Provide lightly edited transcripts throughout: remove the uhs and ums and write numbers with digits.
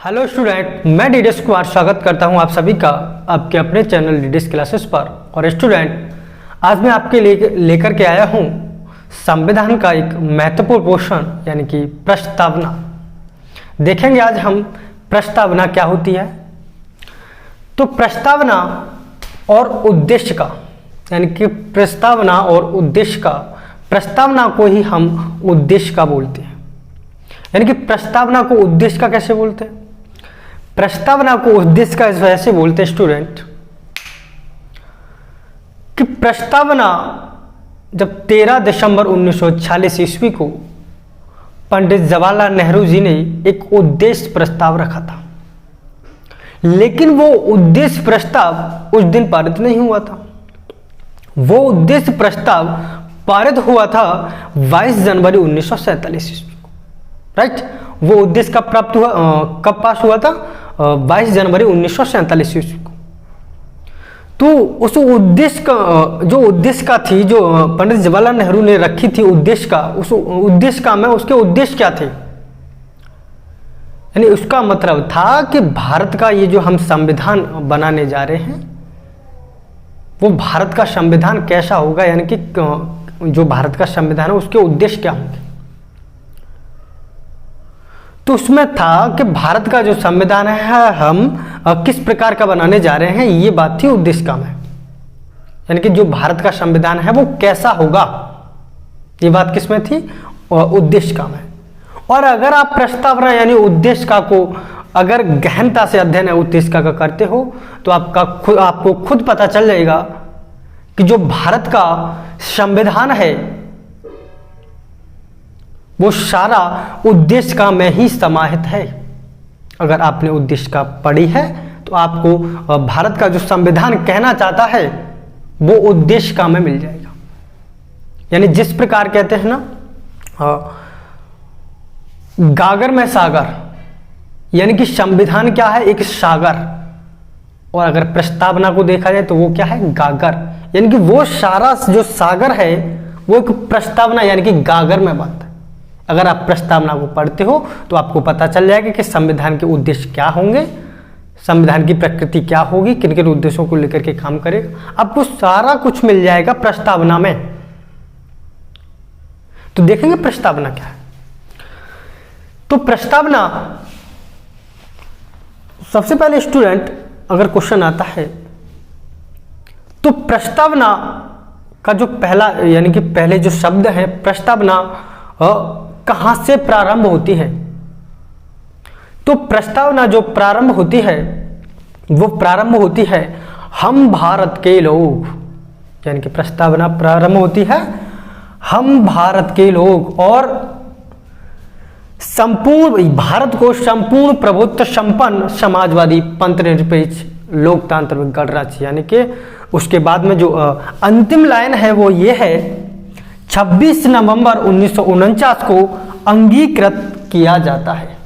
Hello student, मैं डीडेस कुमार स्वागत करता हूं आप सभी का आपके अपने चैनल डीडेस क्लासेस पर। और स्टूडेंट, आज मैं आपके लिए लेकर के आया हूं संविधान का एक महत्वपूर्ण पोर्शन यानी कि प्रस्तावना। देखेंगे आज हम प्रस्तावना क्या होती है। तो प्रस्तावना और उद्देश्य का यानी कि प्रस्तावना और उद्देश्य का, प्रस्तावना को ही हम उद्देश्य का बोलते हैं। यानी कि प्रस्तावना को उद्देश्य का कैसे बोलते हैं? प्रस्तावना को उद्देश्य का इस वजह से बोलते हैं स्टूडेंट कि प्रस्तावना जब 13 दिसंबर 1946 ईस्वी को पंडित जवाहरलाल नेहरू जी ने एक उद्देश्य प्रस्ताव रखा था, लेकिन वो उद्देश्य प्रस्ताव उस दिन पारित नहीं हुआ था। वो उद्देश्य प्रस्ताव पारित हुआ था 22 जनवरी 1947 ईस्वी को। राइट, वो उद्देश्य कब प्राप्त हुआ, कब पास हुआ था? 22 जनवरी 1947 ईस्वी को। तो उस उद्देश्य का जो उद्देश्य का थी, जो पंडित जवाहरलाल नेहरू ने रखी थी उद्देश्य का, उस उद्देश्य का में उसके उद्देश्य क्या थे? यानी उसका मतलब था कि भारत का ये जो हम संविधान बनाने जा रहे हैं, वो भारत का संविधान कैसा होगा, यानी कि जो भारत का संविधान है उसके उद्देश्य क्या होंगे। तो उसमें था कि भारत का जो संविधान है हम किस प्रकार का बनाने जा रहे हैं, ये बात थी उद्देश्य का में। यानी कि जो भारत का संविधान है वो कैसा होगा, ये बात किसमें थी? उद्देश्य का में। और अगर आप प्रस्तावना यानी उद्देश्य का को अगर गहनता से अध्ययन उद्देश्य का करते हो तो आपको खुद पता चल जाएगा कि जो भारत का संविधान है वो सारा उद्देश्य का में ही समाहित है। अगर आपने उद्देश्य का पढ़ी है तो आपको भारत का जो संविधान कहना चाहता है वो उद्देश्य का में मिल जाएगा। यानी जिस प्रकार कहते हैं ना, गागर में सागर, यानी कि संविधान क्या है? एक सागर। और अगर प्रस्तावना को देखा जाए तो वो क्या है? गागर। यानी कि वो सारा जो सागर है वो एक प्रस्तावना यानी कि गागर में बंद है। अगर आप प्रस्तावना को पढ़ते हो तो आपको पता चल जाएगा कि संविधान के उद्देश्य क्या होंगे, संविधान की प्रकृति क्या होगी, किन किन उद्देश्यों को लेकर के काम करेगा, आपको सारा कुछ मिल जाएगा प्रस्तावना में। तो देखेंगे प्रस्तावना क्या है। तो प्रस्तावना, सबसे पहले स्टूडेंट अगर क्वेश्चन आता है तो प्रस्तावना का जो पहला यानी कि पहले जो शब्द है प्रस्तावना कहां से प्रारंभ होती है? तो प्रस्तावना जो प्रारंभ होती है वो प्रारंभ होती है हम भारत के लोग, यानी कि प्रस्तावना प्रारंभ होती है हम भारत के लोग और संपूर्ण भारत को संपूर्ण प्रभुत्व संपन्न समाजवादी पंथ निरपेक्ष लोकतांत्रिक गणराज्य। यानी कि उसके बाद में जो अंतिम लाइन है वो ये है 26 नवंबर 1949 को अंगीकृत किया जाता है।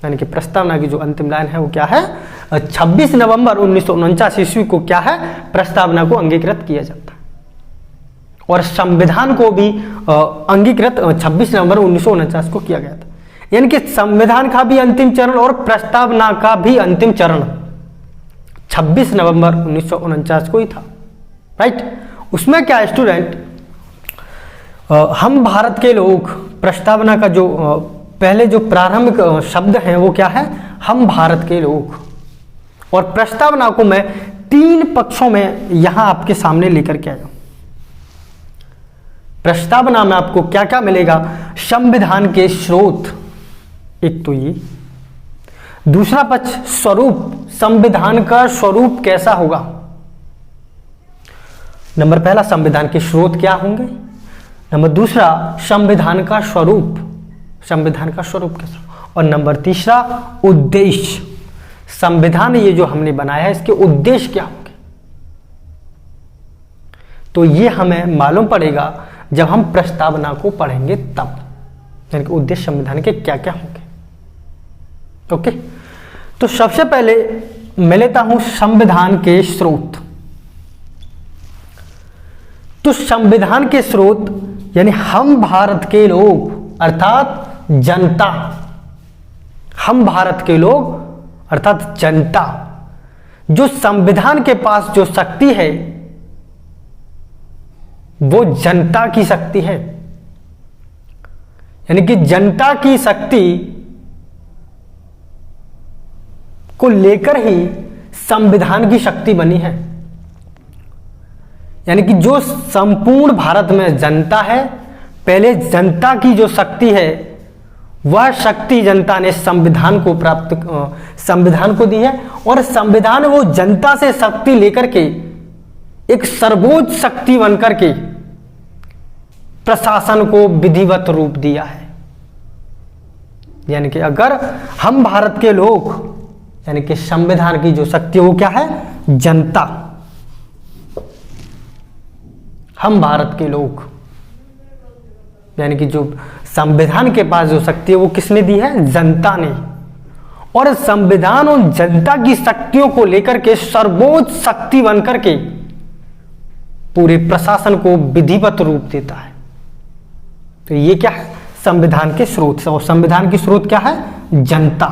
यानी कि प्रस्तावना की जो अंतिम लाइन है वो क्या है? 26 नवंबर 1949 ईस्वी को क्या है? प्रस्तावना को अंगीकृत किया जाता है। और संविधान को भी अंगीकृत 26 नवंबर 1949 को किया गया था। यानी कि संविधान का भी अंतिम चरण और प्रस्तावना का भी अंतिम चरण 26 नवंबर 1949 को ही था। राइट, उसमें क्या है स्टूडेंट, हम भारत के लोग, प्रस्तावना का जो पहले जो प्रारंभिक शब्द हैं वो क्या है? हम भारत के लोग। और प्रस्तावना को मैं 3 पक्षों में यहां आपके सामने लेकर के आया हूं। प्रस्तावना में आपको क्या क्या मिलेगा? संविधान के स्रोत, एक तो ये। दूसरा पक्ष स्वरूप, संविधान का स्वरूप कैसा होगा। नंबर पहला संविधान के स्रोत क्या होंगे। नंबर दूसरा संविधान का स्वरूप, संविधान का स्वरूप कैसा। और नंबर तीसरा उद्देश्य, संविधान ये जो हमने बनाया है इसके उद्देश्य क्या होंगे। तो ये हमें मालूम पड़ेगा जब हम प्रस्तावना को पढ़ेंगे तब, यानी कि उद्देश्य संविधान के क्या क्या होंगे। ओके, तो सबसे पहले मैं लेता हूं संविधान के स्रोत। तो संविधान के स्रोत यानी हम भारत के लोग अर्थात जनता, हम भारत के लोग अर्थात जनता, जो संविधान के पास जो शक्ति है वो जनता की शक्ति है, यानी कि जनता की शक्ति को लेकर ही संविधान की शक्ति बनी है। यानी कि जो संपूर्ण भारत में जनता है, पहले जनता की जो शक्ति है वह शक्ति जनता ने संविधान को दी है, और संविधान वो जनता से शक्ति लेकर के एक सर्वोच्च शक्ति बनकर के प्रशासन को विधिवत रूप दिया है। यानी कि अगर हम भारत के लोग, यानी कि संविधान की जो शक्ति वो क्या है, जनता। हम भारत के लोग, यानी कि जो संविधान के पास जो शक्ति है वो किसने दी है, जनता ने। और संविधान और जनता की शक्तियों को लेकर के सर्वोच्च शक्ति बनकर के पूरे प्रशासन को विधिवत रूप देता है। तो ये क्या है, संविधान के स्रोत। और संविधान की स्रोत क्या है, जनता।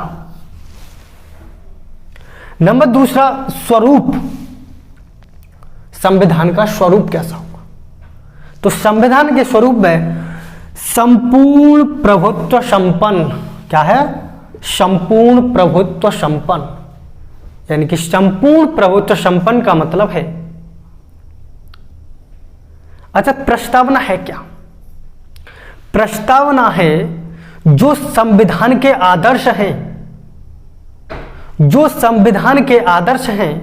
नंबर दूसरा, स्वरूप। संविधान का स्वरूप कैसा होगा? तो संविधान के स्वरूप में संपूर्ण प्रभुत्व संपन्न, क्या है, संपूर्ण प्रभुत्व संपन्न। यानी कि संपूर्ण प्रभुत्व संपन्न का मतलब है, अच्छा प्रस्तावना है क्या? प्रस्तावना है जो संविधान के आदर्श हैं, जो संविधान के आदर्श हैं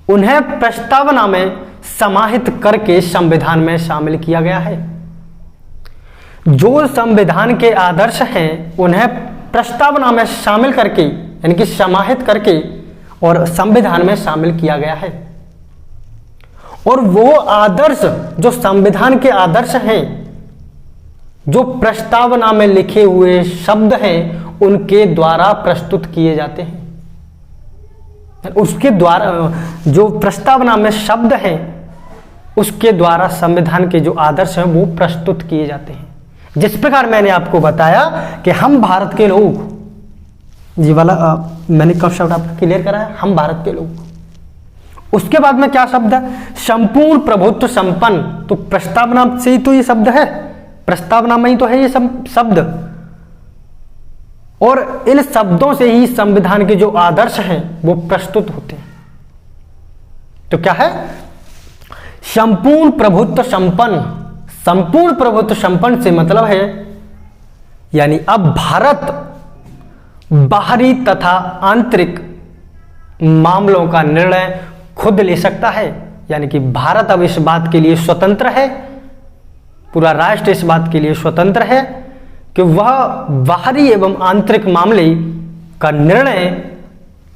उन्हें प्रस्तावना में समाहित करके संविधान में शामिल किया गया है। जो संविधान के आदर्श हैं उन्हें प्रस्तावना में शामिल करके, यानी कि समाहित करके और संविधान में शामिल किया गया है। और वो आदर्श जो संविधान के आदर्श हैं, जो प्रस्तावना में लिखे हुए शब्द हैं, उनके द्वारा प्रस्तुत किए जाते हैं। उसके द्वारा जो प्रस्तावना में शब्द हैं उसके द्वारा संविधान के जो आदर्श हैं वो प्रस्तुत किए जाते हैं। जिस प्रकार मैंने आपको बताया कि हम भारत के लोग, ये वाला मैंने कब शब्द आपको क्लियर कराया, हम भारत के लोग। उसके बाद में क्या शब्द है, संपूर्ण प्रभुत्व संपन्न। तो प्रस्तावना से ही तो ये शब्द है, प्रस्तावना में ही तो है ये शब्द, और इन शब्दों से ही संविधान के जो आदर्श हैं वो प्रस्तुत होते हैं। तो क्या है, संपूर्ण प्रभुत्व संपन्न। संपूर्ण प्रभुत्व संपन्न से मतलब है, यानी अब भारत बाहरी तथा आंतरिक मामलों का निर्णय खुद ले सकता है। यानी कि भारत अब इस बात के लिए स्वतंत्र है, पूरा राष्ट्र इस बात के लिए स्वतंत्र है कि वह बाहरी एवं आंतरिक मामले का निर्णय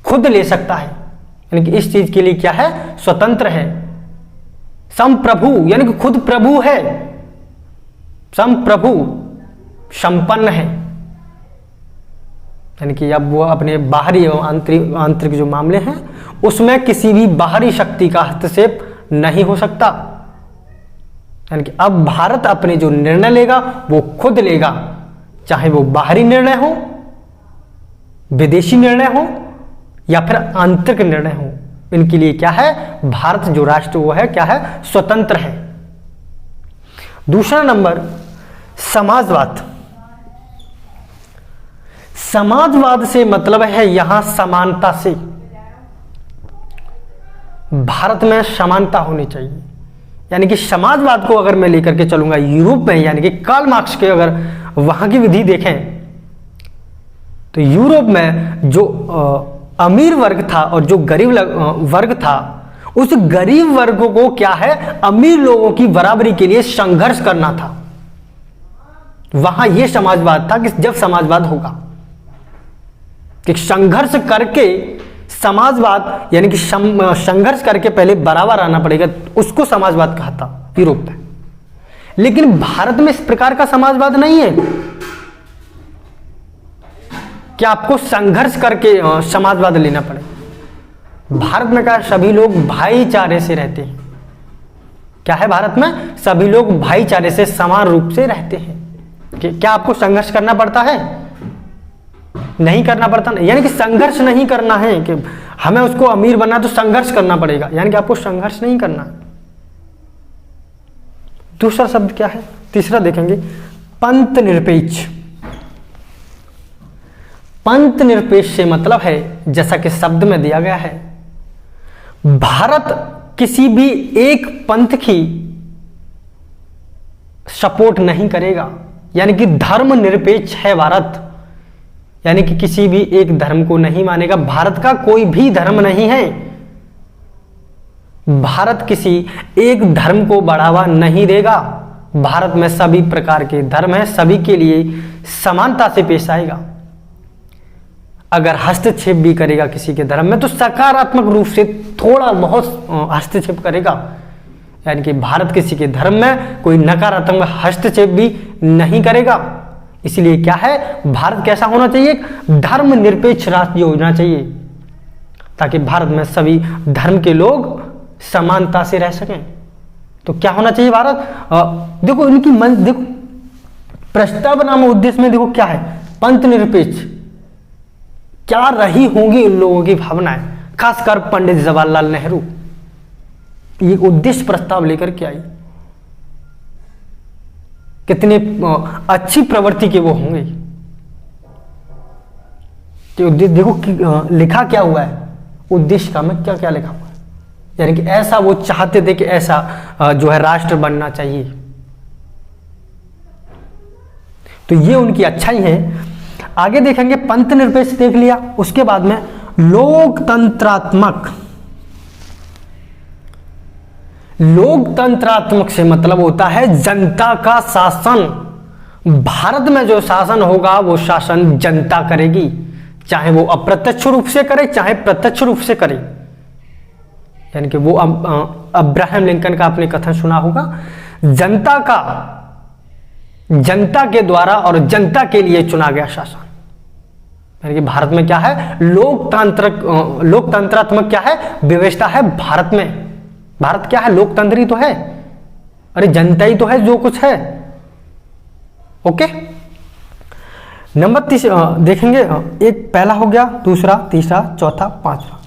खुद ले सकता है। यानी कि इस चीज के लिए क्या है, स्वतंत्र है। संप्रभु, यानी कि खुद प्रभु है, संप्रभु संपन्न है। यानी कि अब वो अपने बाहरी एवं आंतरिक जो मामले हैं उसमें किसी भी बाहरी शक्ति का हस्तक्षेप नहीं हो सकता। यानी कि अब भारत अपने जो निर्णय लेगा वो खुद लेगा, चाहे वो बाहरी निर्णय हो, विदेशी निर्णय हो या फिर आंतरिक निर्णय हो। इनके लिए क्या है, भारत जो राष्ट्र वो है क्या है, स्वतंत्र है। दूसरा नंबर, समाजवाद। समाजवाद से मतलब है यहां समानता से, भारत में समानता होनी चाहिए। यानी कि समाजवाद को अगर मैं लेकर के चलूंगा यूरोप में, यानी कि कार्ल मार्क्स के अगर वहां की विधि देखें तो यूरोप में जो अमीर वर्ग था और जो गरीब वर्ग था, उस गरीब वर्ग को क्या है, अमीर लोगों की बराबरी के लिए संघर्ष करना था। वहां यह समाजवाद था कि जब समाजवाद होगा कि संघर्ष करके समाजवाद, यानी कि संघर्ष करके पहले बराबर आना पड़ेगा, उसको समाजवाद कहा था यूरोप में। लेकिन भारत में इस प्रकार का समाजवाद नहीं है कि आपको संघर्ष करके समाजवाद लेना पड़े। भारत में क्या, सभी लोग भाईचारे से रहते हैं। क्या है, भारत में सभी लोग भाईचारे से समान रूप से रहते हैं। क्या आपको संघर्ष करना पड़ता है? नहीं करना पड़ता, यानी कि संघर्ष नहीं करना है कि हमें उसको अमीर बनना तो संघर्ष करना पड़ेगा, यानी कि आपको संघर्ष नहीं करना। दूसरा शब्द क्या है, तीसरा देखेंगे पंथ निरपेक्ष। पंथ निरपेक्ष से मतलब है, जैसा कि शब्द में दिया गया है, भारत किसी भी एक पंथ की सपोर्ट नहीं करेगा, यानी कि धर्म निरपेक्ष है भारत, यानी कि किसी भी एक धर्म को नहीं मानेगा। भारत का कोई भी धर्म नहीं है, भारत किसी एक धर्म को बढ़ावा नहीं देगा। भारत में सभी प्रकार के धर्म हैं, सभी के लिए समानता से पेश आएगा। अगर हस्तक्षेप भी करेगा किसी के धर्म में तो सकारात्मक रूप से थोड़ा बहुत हस्तक्षेप करेगा, यानी कि भारत किसी के धर्म में कोई नकारात्मक हस्तक्षेप भी नहीं करेगा। इसलिए क्या है, भारत कैसा होना चाहिए, धर्म निरपेक्ष राष्ट्र होना चाहिए, ताकि भारत में सभी धर्म के लोग समानता से रह सकें। तो क्या होना चाहिए भारत, देखो इनकी देखो प्रस्तावना में उद्देश्य में देखो क्या है, पंथ निरपेक्ष। क्या रही होंगी उन लोगों की भावनाएं, खासकर पंडित जवाहरलाल नेहरू, ये उद्देश्य प्रस्ताव लेकर के आई। कितने अच्छी प्रवृत्ति के वो होंगे कि उद्देश्य देखो लिखा क्या हुआ है, उद्देश्य का में क्या क्या लिखा हुआ है, यानी कि ऐसा वो चाहते थे कि ऐसा जो है राष्ट्र बनना चाहिए। तो ये उनकी अच्छाई है। आगे देखेंगे पंथ निरपेक्ष देख लिया, उसके बाद में लोकतंत्रात्मक। लोकतंत्रात्मक से मतलब होता है जनता का शासन। भारत में जो शासन होगा वो शासन जनता करेगी, चाहे वो अप्रत्यक्ष रूप से करे चाहे प्रत्यक्ष रूप से करे। यानी कि वो अब्राहम लिंकन का आपने कथन सुना होगा, जनता के द्वारा और जनता के लिए चुना गया शासन। यानी कि भारत में क्या है, लोकतंत्रात्मक क्या है, व्यवस्था है भारत में। भारत क्या है, लोकतंत्र ही तो है, अरे जनता ही तो है जो कुछ है। ओके, नंबर 30 देखेंगे, एक पहला हो गया, दूसरा, तीसरा, चौथा, पांचवा।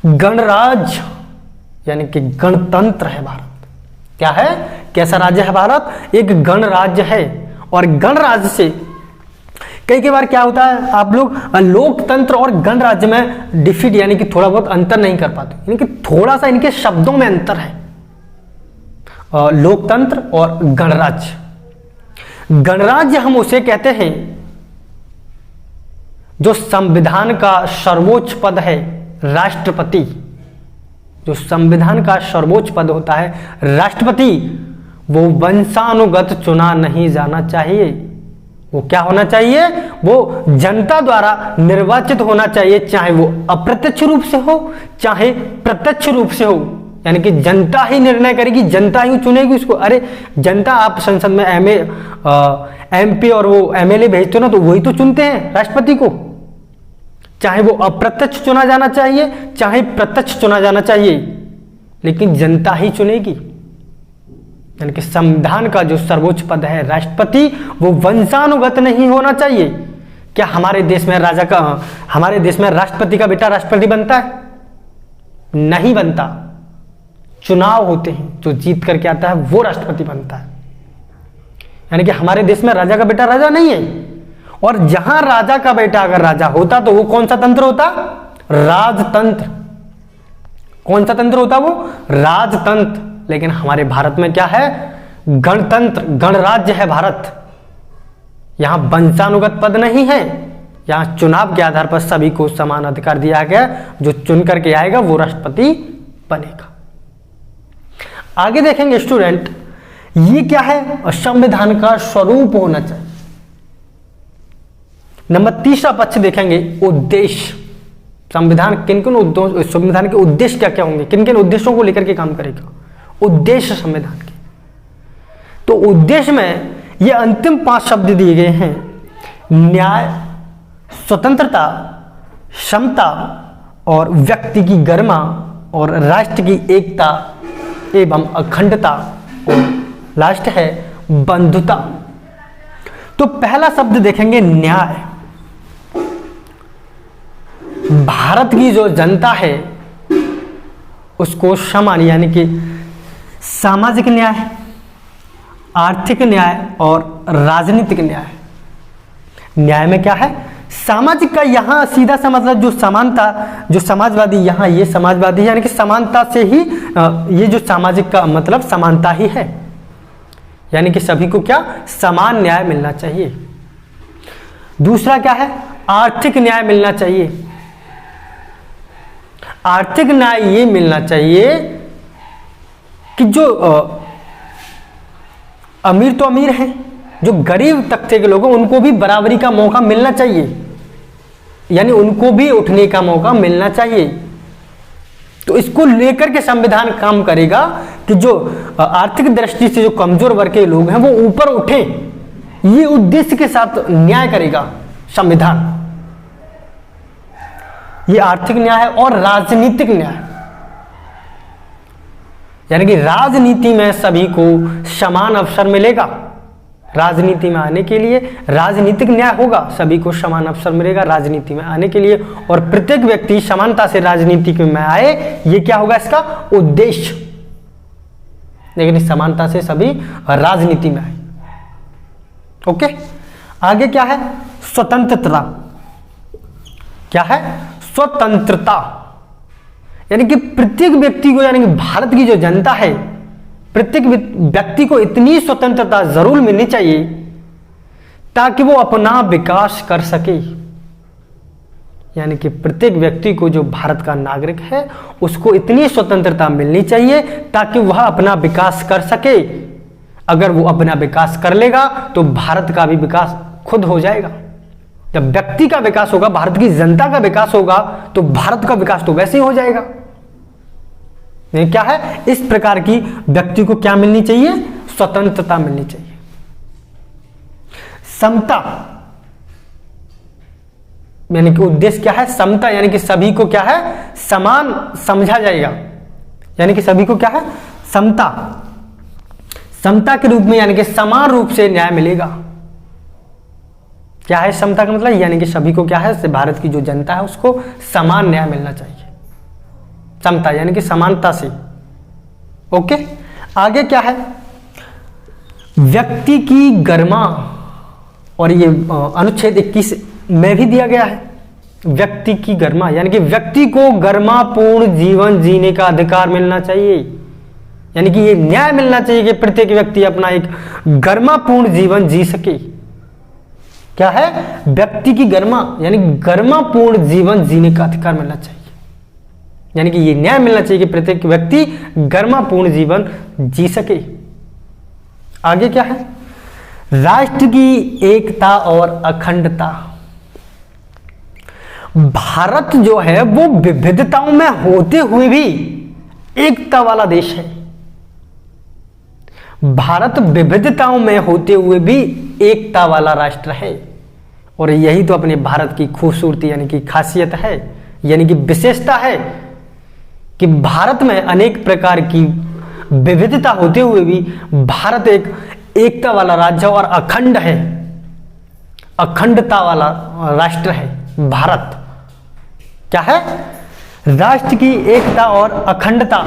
गणराज्य यानी कि गणतंत्र है भारत। क्या है, कैसा राज्य है भारत, एक गणराज्य है। और गणराज्य से कई बार क्या होता है, आप लोग लोकतंत्र और गणराज्य में डिफिट यानी कि थोड़ा बहुत अंतर नहीं कर पाते, यानी कि थोड़ा सा इनके शब्दों में अंतर है, लोकतंत्र और गणराज्य। गणराज्य हम उसे कहते हैं जो संविधान का सर्वोच्च पद है, राष्ट्रपति। जो संविधान का सर्वोच्च पद होता है राष्ट्रपति, वो वंशानुगत चुना नहीं जाना चाहिए। वो क्या होना चाहिए, वो जनता द्वारा निर्वाचित होना चाहिए, चाहे वो अप्रत्यक्ष रूप से हो चाहे प्रत्यक्ष रूप से हो। यानी कि जनता ही निर्णय करेगी, जनता ही चुनेगी उसको। अरे जनता, आप संसद में एमपी और वो एमएलए भेजते हो ना, तो वही तो चुनते हैं राष्ट्रपति को। चाहे वो अप्रत्यक्ष चुना जाना चाहिए चाहे प्रत्यक्ष चुना जाना चाहिए, लेकिन जनता ही चुनेगी। यानी कि संविधान का जो सर्वोच्च पद है राष्ट्रपति, वो वंशानुगत नहीं होना चाहिए। क्या हमारे देश में राष्ट्रपति का बेटा राष्ट्रपति बनता है? नहीं बनता। चुनाव होते हैं, जो जीत करके आता है वो राष्ट्रपति बनता है। यानी कि हमारे देश में राजा का बेटा राजा नहीं है। और जहां राजा का बेटा अगर राजा होता तो वो कौन सा तंत्र होता? राजतंत्र। कौन सा तंत्र होता? वो राजतंत्र। लेकिन हमारे भारत में क्या है? गणतंत्र, गणराज्य है भारत। यहां वंशानुगत पद नहीं है, यहां चुनाव के आधार पर सभी को समान अधिकार दिया गया। जो चुन करके आएगा वो राष्ट्रपति बनेगा। आगे देखेंगे स्टूडेंट, ये क्या है? संविधान का स्वरूप होना चाहिए। नंबर तीसरा पक्ष देखेंगे, उद्देश्य। संविधान संविधान के उद्देश्य क्या क्या होंगे, किन किन उद्देश्यों को लेकर के काम करेगा? उद्देश्य संविधान के। तो उद्देश्य में ये अंतिम 5 शब्द दिए गए हैं: न्याय, स्वतंत्रता, समता और व्यक्ति की गरिमा और राष्ट्र की एकता एवं अखंडता, और लास्ट है बंधुता। तो पहला शब्द देखेंगे न्याय। भारत की जो जनता है उसको समान यानी कि सामाजिक न्याय, आर्थिक न्याय और राजनीतिक न्याय। न्याय में क्या है? सामाजिक का यहां सीधा सा मतलब जो समानता, जो समाजवादी, यहां ये समाजवादी यानी कि समानता से ही ये जो सामाजिक का मतलब समानता ही है, यानी कि सभी को क्या समान न्याय मिलना चाहिए। दूसरा क्या है? आर्थिक न्याय मिलना चाहिए। आर्थिक न्याय ये मिलना चाहिए कि जो अमीर तो अमीर हैं, जो गरीब तबके के लोग हैं उनको भी बराबरी का मौका मिलना चाहिए, यानी उनको भी उठने का मौका मिलना चाहिए। तो इसको लेकर के संविधान काम करेगा कि जो आर्थिक दृष्टि से जो कमजोर वर्ग के लोग हैं वो ऊपर उठे, ये उद्देश्य के साथ न्याय करेगा संविधान। ये आर्थिक न्याय है। और राजनीतिक न्याय यानी कि राजनीति में सभी को समान अवसर मिलेगा। राजनीति में आने के लिए राजनीतिक न्याय होगा, सभी को समान अवसर मिलेगा राजनीति में आने के लिए, और प्रत्येक व्यक्ति समानता से राजनीति में आए, ये क्या होगा इसका उद्देश्य। लेकिन समानता से सभी राजनीति में आए। ओके, आगे क्या है? स्वतंत्रता। क्या है? स्वतंत्रता यानी कि प्रत्येक व्यक्ति को, यानी कि भारत की जो जनता है, प्रत्येक व्यक्ति को इतनी स्वतंत्रता जरूर मिलनी चाहिए ताकि वो अपना विकास कर सके। यानी कि प्रत्येक व्यक्ति को, जो भारत का नागरिक है, उसको इतनी स्वतंत्रता मिलनी चाहिए ताकि वह अपना विकास कर सके। अगर वो अपना विकास कर लेगा तो भारत का भी विकास खुद हो जाएगा। जब व्यक्ति का विकास होगा, भारत की जनता का विकास होगा, तो भारत का विकास तो वैसे ही हो जाएगा। ये क्या है? इस प्रकार की व्यक्ति को क्या मिलनी चाहिए? स्वतंत्रता मिलनी चाहिए। समता यानी कि उद्देश्य क्या है? समता यानी कि सभी को क्या है? समान समझा जाएगा। यानी कि सभी को क्या है? समता। समता के रूप में यानी कि समान रूप से न्याय मिलेगा। क्या है समता का मतलब? यानी कि सभी को क्या है? भारत की जो जनता है उसको समान न्याय मिलना चाहिए। समता यानी कि समानता से। ओके, आगे क्या है? व्यक्ति की गरिमा, और ये अनुच्छेद 21 में भी दिया गया है। व्यक्ति की गरिमा यानी कि व्यक्ति को गरिमापूर्ण जीवन जीने का अधिकार मिलना चाहिए। यानी कि ये न्याय मिलना चाहिए कि प्रत्येक व्यक्ति अपना एक गरिमापूर्ण जीवन जी सके। क्या है? व्यक्ति की गरिमा यानी गरिमापूर्ण जीवन जीने का अधिकार मिलना चाहिए। यानी कि ये न्याय मिलना चाहिए कि प्रत्येक व्यक्ति गरिमापूर्ण जीवन जी सके। आगे क्या है? राष्ट्र की एकता और अखंडता। भारत जो है वो विविधताओं में होते हुए भी एकता वाला देश है। भारत विविधताओं में होते हुए भी एकता वाला राष्ट्र है, और यही तो अपने भारत की खूबसूरती यानी कि खासियत है, यानी कि विशेषता है कि भारत में अनेक प्रकार की विविधता होते हुए भी भारत एक एकता वाला राज्य और अखंड है, अखंडता वाला राष्ट्र है भारत। क्या है? राष्ट्र की एकता और अखंडता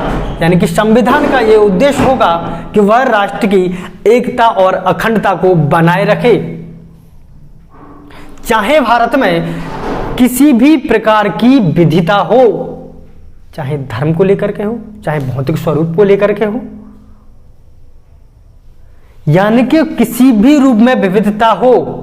यानी कि संविधान का यह उद्देश्य होगा कि वह राष्ट्र की एकता और अखंडता को बनाए रखे। चाहे भारत में किसी भी प्रकार की विविधता हो, चाहे धर्म को लेकर के हो, चाहे भौतिक स्वरूप को लेकर के हो, यानी कि किसी भी रूप में विविधता हो,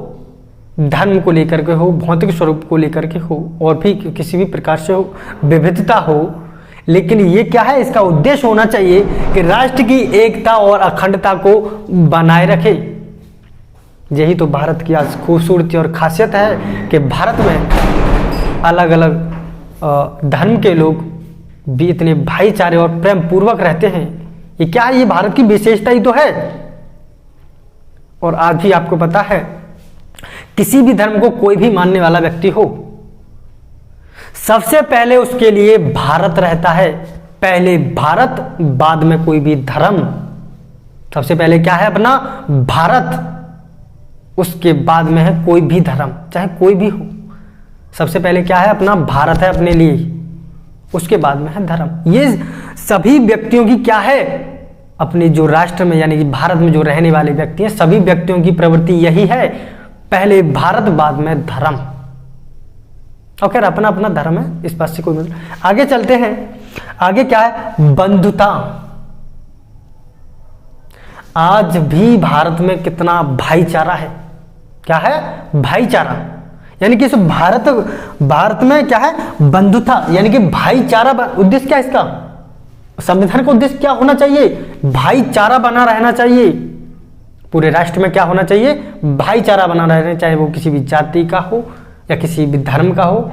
धर्म को लेकर के हो, भौतिक स्वरूप को लेकर के हो, और भी किसी भी प्रकार से हो, विविधता हो, लेकिन ये क्या है? इसका उद्देश्य होना चाहिए कि राष्ट्र की एकता और अखंडता को बनाए रखे। यही तो भारत की आज खूबसूरती और खासियत है कि भारत में अलग अलग धर्म के लोग भी इतने भाईचारे और प्रेम पूर्वक रहते हैं। ये क्या है? ये भारत की विशेषता ही तो है। और आज भी आपको पता है, किसी भी धर्म को कोई भी मानने वाला व्यक्ति हो, सबसे पहले उसके लिए भारत रहता है। पहले भारत, बाद में कोई भी धर्म। सबसे पहले क्या है? अपना भारत, उसके बाद में है कोई भी धर्म, चाहे कोई भी हो। सबसे पहले क्या है, अपना भारत है अपने लिए, उसके बाद में है धर्म। ये सभी व्यक्तियों की क्या है, अपने जो राष्ट्र में यानी कि भारत में जो रहने वाले व्यक्ति हैं, सभी व्यक्तियों की प्रवृत्ति यही है, पहले भारत बाद में धर्म। ओके, अपना अपना धर्म है, इस बात से कोई मतलब। आगे चलते हैं, आगे क्या है, बंधुता। आज भी भारत में कितना भाईचारा है, क्या है, भाईचारा। यानी कि इस भारत में क्या है, बंधुता, यानी कि भाईचारा। उद्देश्य क्या है इसका, संविधान का उद्देश्य क्या होना चाहिए, भाईचारा बना रहना चाहिए। पूरे राष्ट्र में क्या होना चाहिए, भाईचारा बना रहना, चाहे वो किसी भी जाति का हो या किसी भी धर्म का हो,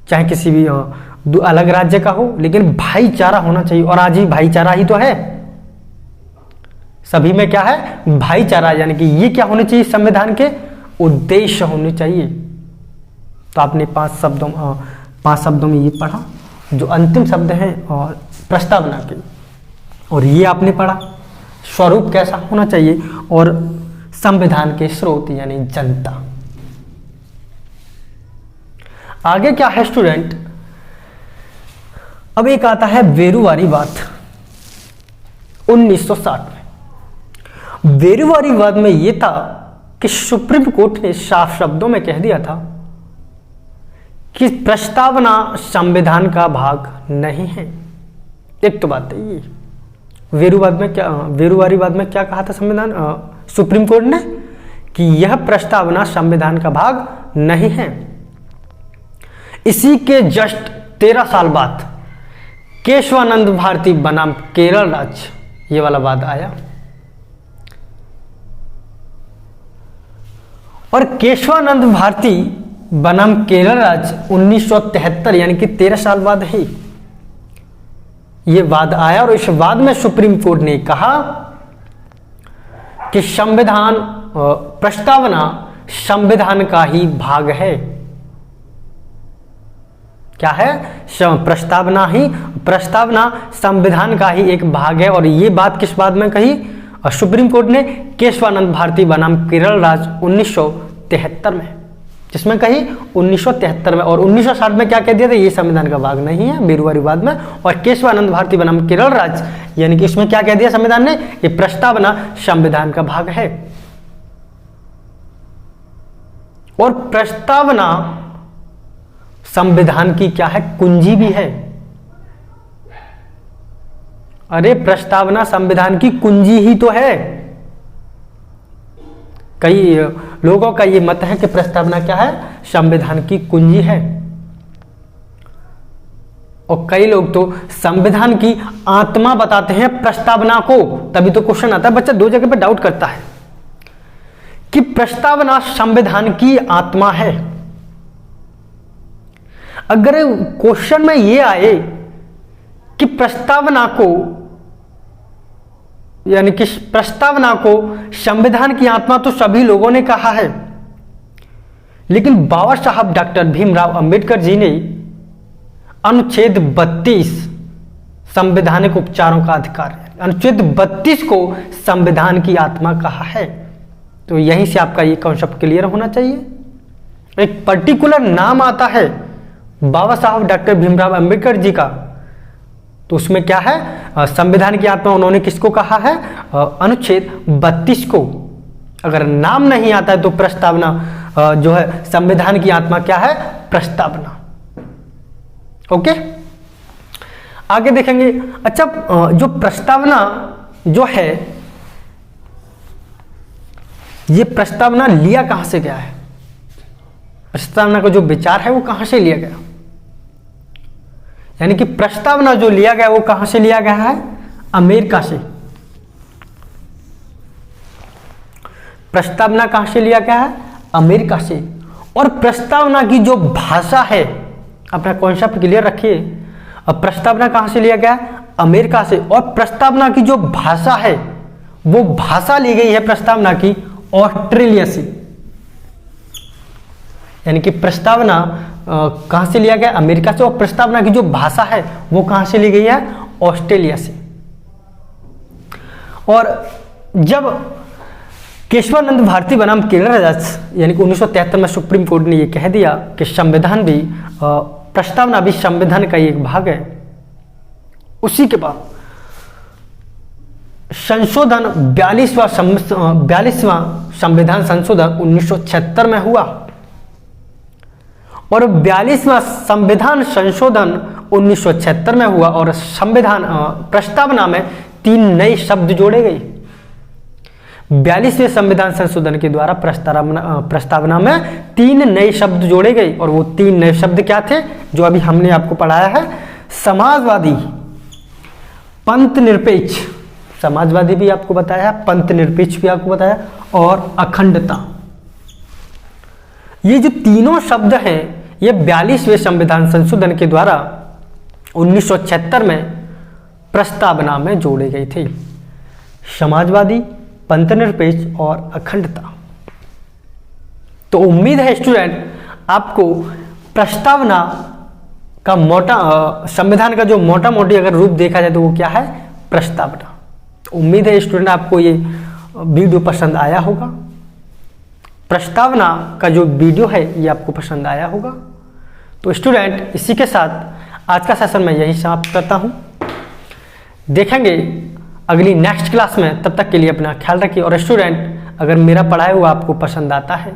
चाहे किसी भी अलग राज्य का हो, लेकिन भाईचारा होना चाहिए। और आज ही भाईचारा ही तो है, सभी में क्या है, भाईचारा। यानी कि ये क्या होने चाहिए, संविधान के उद्देश्य होने चाहिए। तो आपने 5 शब्दों में ये पढ़ा, जो अंतिम शब्द हैं और प्रस्तावना के, और ये आपने पढ़ा स्वरूप कैसा होना चाहिए, और संविधान के स्रोत यानी जनता। आगे क्या है स्टूडेंट, अब एक आता है वेरुवारीवाद 1960 में। वेरुवारीवाद में यह था कि सुप्रीम कोर्ट ने साफ शब्दों में कह दिया था कि प्रस्तावना संविधान का भाग नहीं है। एक तो बात है ये, वेरुवारीवाद में क्या कहा था सुप्रीम कोर्ट ने, कि यह प्रस्तावना संविधान का भाग नहीं है। इसी के जस्ट 13 साल बाद केशवानंद भारती बनाम केरल राज्य, ये वाला वाद आया, और केशवानंद भारती बनाम केरल राज्य 1973 यानी कि 13 साल बाद ही ये वाद आया। और इस वाद में सुप्रीम कोर्ट ने कहा कि संविधान प्रस्तावना संविधान का ही भाग है। क्या है, प्रस्तावना संविधान का ही एक भाग है। और ये बात किस बात में कही, सुप्रीम कोर्ट ने केशवानंद भारती बनाम केरल राज्य 1973 में, जिसमें कही 1973 में। और 1960 में क्या कह दिया था, ये संविधान का भाग नहीं है, वेरुवारीवाद में। और केशवानंद भारती बनाम केरल राज्य यानी कि इसमें क्या कह दिया संविधान ने, ये प्रस्तावना संविधान का भाग है। और प्रस्तावना संविधान की क्या है, कुंजी भी है। अरे प्रस्तावना संविधान की कुंजी ही तो है। कई लोगों का ये मत है कि प्रस्तावना क्या है, संविधान की कुंजी है। और कई लोग तो संविधान की आत्मा बताते हैं प्रस्तावना को। तभी तो क्वेश्चन आता है, बच्चा 2 जगह पे डाउट करता है कि प्रस्तावना संविधान की आत्मा है। अगर क्वेश्चन में ये आए कि प्रस्तावना को यानी कि प्रस्तावना को संविधान की आत्मा तो सभी लोगों ने कहा है, लेकिन बाबा साहब डॉक्टर भीमराव अंबेडकर जी ने अनुच्छेद 32 संवैधानिक उपचारों का अधिकार, अनुच्छेद 32 को संविधान की आत्मा कहा है। तो यहीं से आपका ये कॉन्सेप्ट क्लियर होना चाहिए। एक पर्टिकुलर नाम आता है बाबा साहब डॉक्टर भीमराव अंबेडकर जी का, तो उसमें क्या है, संविधान की आत्मा उन्होंने किसको कहा है, अनुच्छेद 32 को। अगर नाम नहीं आता है तो प्रस्तावना जो है संविधान की आत्मा क्या है, प्रस्तावना। ओके, आगे देखेंगे। अच्छा, जो प्रस्तावना जो है, ये प्रस्तावना लिया कहां से गया है, प्रस्तावना का जो विचार है वो कहां से लिया गया, यानी कि प्रस्तावना जो लिया गया वो कहां से लिया गया है, अमेरिका से। प्रस्तावना कहां से लिया गया है, अमेरिका से। और प्रस्तावना की जो भाषा है, अपना कॉन्सेप्ट क्लियर रखिए, अब प्रस्तावना कहां से लिया गया है, अमेरिका से। और प्रस्तावना की जो भाषा है वो भाषा ली गई है प्रस्तावना की ऑस्ट्रेलिया से। यानी कि प्रस्तावना कहां से लिया गया, अमेरिका से। और प्रस्तावना की जो भाषा है वो कहां से ली गई है, ऑस्ट्रेलिया से। और जब केशवानंद भारती बनाम केरल राज्य यानी कि 1973 में सुप्रीम कोर्ट ने यह कह दिया कि संविधान भी प्रस्तावना भी संविधान का एक भाग है। उसी के बाद संशोधन 42वां संविधान संशोधन 1976 में हुआ और 42वां संविधान संशोधन 1976 में हुआ और संविधान प्रस्तावना में 3 नए शब्द जोड़े गए। 42वें संविधान संशोधन के द्वारा प्रस्तावना में 3 नए शब्द जोड़े गए और वो 3 नए शब्द क्या थे जो अभी हमने आपको पढ़ाया है। समाजवादी, पंथ निरपेक्ष, समाजवादी भी आपको बताया, पंथ निरपेक्ष भी आपको बताया और अखंडता। ये जो तीनों शब्द हैं ये 42वें संविधान संशोधन के द्वारा 1976 में प्रस्तावना में जोड़े गए थे। समाजवादी, पंथ निरपेक्ष और अखंडता। तो उम्मीद है स्टूडेंट आपको प्रस्तावना का संविधान का जो मोटा मोटी अगर रूप देखा जाए तो वो क्या है, प्रस्तावना। उम्मीद है स्टूडेंट आपको ये वीडियो पसंद आया होगा। प्रस्तावना का जो वीडियो है ये आपको पसंद आया होगा। तो स्टूडेंट इसी के साथ आज का सेशन मैं यही समाप्त करता हूँ। देखेंगे अगली नेक्स्ट क्लास में, तब तक के लिए अपना ख्याल रखिए। और स्टूडेंट अगर मेरा पढ़ाया हुआ आपको पसंद आता है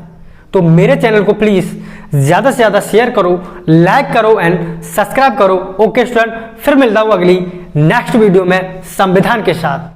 तो मेरे चैनल को प्लीज़ ज़्यादा से ज़्यादा शेयर करो, लाइक करो एंड सब्सक्राइब करो। ओके स्टूडेंट, फिर मिलता हूँ अगली नेक्स्ट वीडियो में संविधान के साथ।